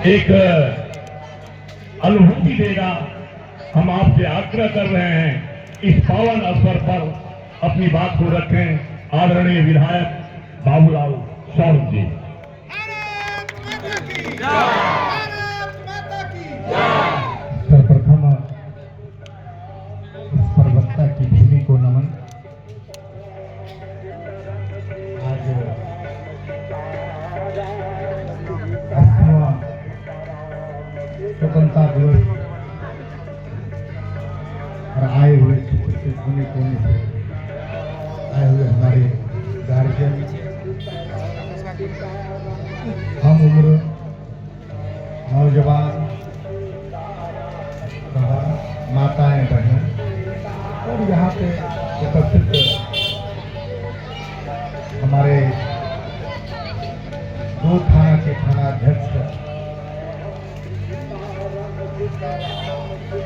एक अनुभूति देगा। हम आपसे आग्रह कर रहे हैं, इस पावन अवसर पर अपनी बात को रखें। आदरणीय विधायक बाबूलाल शौर्य जी। सर्वप्रथम इस प्रवक्ता की भूमि को नमन। आज 80वां स्वतंत्रता दिवस और आए हुए क्षेत्र के कोने कोने से आए हुए हमारे गार्जियन, हम उम्र नौजवान, माताएं, बहन और यहाँ पे उपस्थित हमारे 2 थाना के थानाध्यक्ष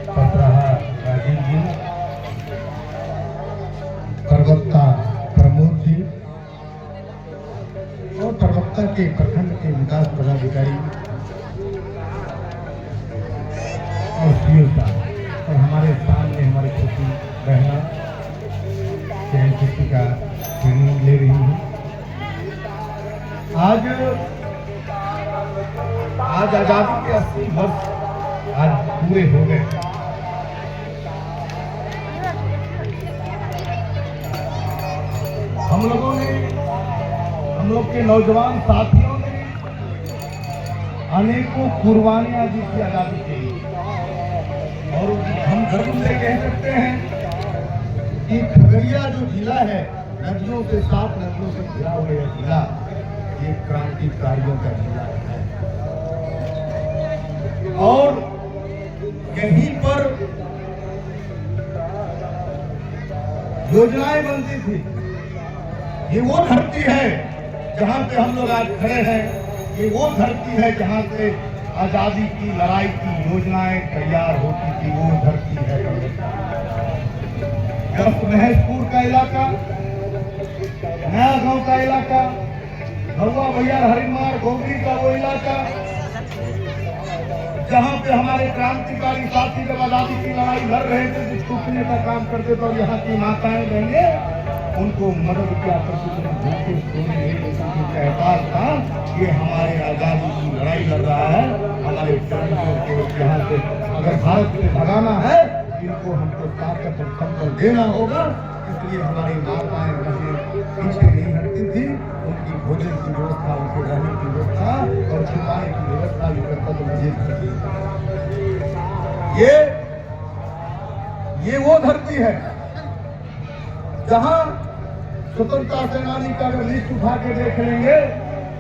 पत्रहा राजीव जी, प्रवक्ता प्रमोद जी और प्रवक्ता के प्रखंड के विकास पदाधिकारी और सीओ साहब, और हमारे सामने हमारी छोटी बहना एनसीसी का ट्रेनिंग ले रही है। आज आजादी के 80 वर्ष आज पूरे हो गए। हम लोगों ने, हम लोग के नौजवान साथियों ने अनेकों कुर्बानियां दी थी आजादी के लिए, और हम गर्व से कह सकते हैं कि खगड़िया जो जिला है, नदियों से 7 नदियों से घिरा हुआ यह जिला, ये क्रांतिकारियों का जिला है। और यहीं पर योजनाएं बनती थी। ये वो धरती है जहां पे हम लोग आज खड़े हैं। ये वो धरती है जहां से आजादी की लड़ाई की योजनाएं तैयार होती थी। वो धरती है महजपुर का इलाका, नया गांव का इलाका, भगवा भैया हरिमार गोगरी का वो इलाका, जहां पे हमारे क्रांतिकारी साथी जब आजादी की लड़ाई लड़ रहे थे, कुछ टूटने का काम करते थे, और यहाँ की माताएं बहने उनको मदद किया करती थी। एहसास था कि हमारे आजादी की लड़ाई लड़ रहा है, हमारे को यहाँ से अगर भारत से भगाना है, इनको हमको ताकत और संबल देना होगा। इसलिए हमारी माताएं बहनें पीछे नहीं हटती थी। उनकी भोजन की व्यवस्था, उनके रहने की व्यवस्था और छुपाने की व्यवस्था भी करता तो मुझे करती। ये वो धरती है जहां स्वतंत्रता सेनानी का अगर लिस्ट उठा के देख लेंगे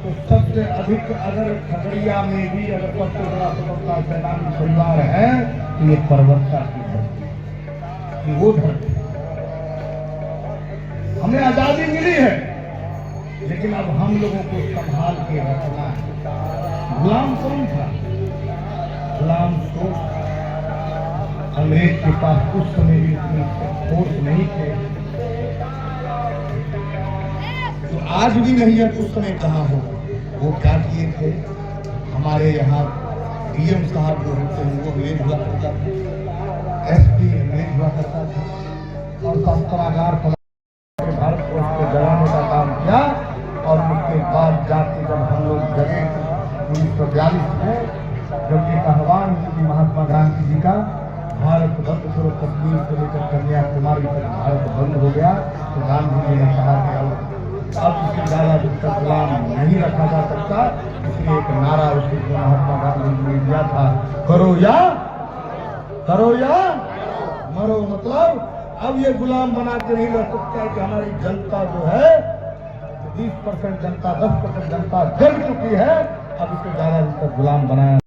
तो सबसे अधिक, अगर खगड़िया में भी अगर सबसे बड़ा स्वतंत्रता सेनानी परिवार है तो ये परवत्ता की धरती, ये वो धरती। हमें आजादी मिली है, लेकिन अब हम लोगों को संभाल के रखना है। गुलाम कौन था? गुलाम तो अंग्रेज के पास उस समय भी इतनी फोर्स नहीं थे, तो आज भी नहीं है। उस समय कहाँ हो, वो क्या किए थे? हमारे यहाँ डीएम साहब जो होते हैं वो अंग्रेज हुआ करता था, एसपी अंग्रेज हुआ करता था, और शस्त्रागार भारत को उसको जलाने का काम किया। और उसके बाद जाके जब हम लोग जगे 1942 में, जब एक आह्वान हुई महात्मा गांधी जी का, भारत बंद करो, कश्मीर से लेकर कन्याकुमारी तक भारत बंद हो गया, तो गांधी जी ने कहा कि अब इससे ज्यादा तक गुलाम नहीं रखा जा सकता। इसलिए एक नारा उसके महात्मा गांधी जी ने दिया था, करो या मरो। मतलब अब ये गुलाम बना के नहीं रह सकता है कि हमारी जनता जो है 20% जनता, 10% जनता जग चुकी है, अब इससे ज्यादा तक गुलाम बनाया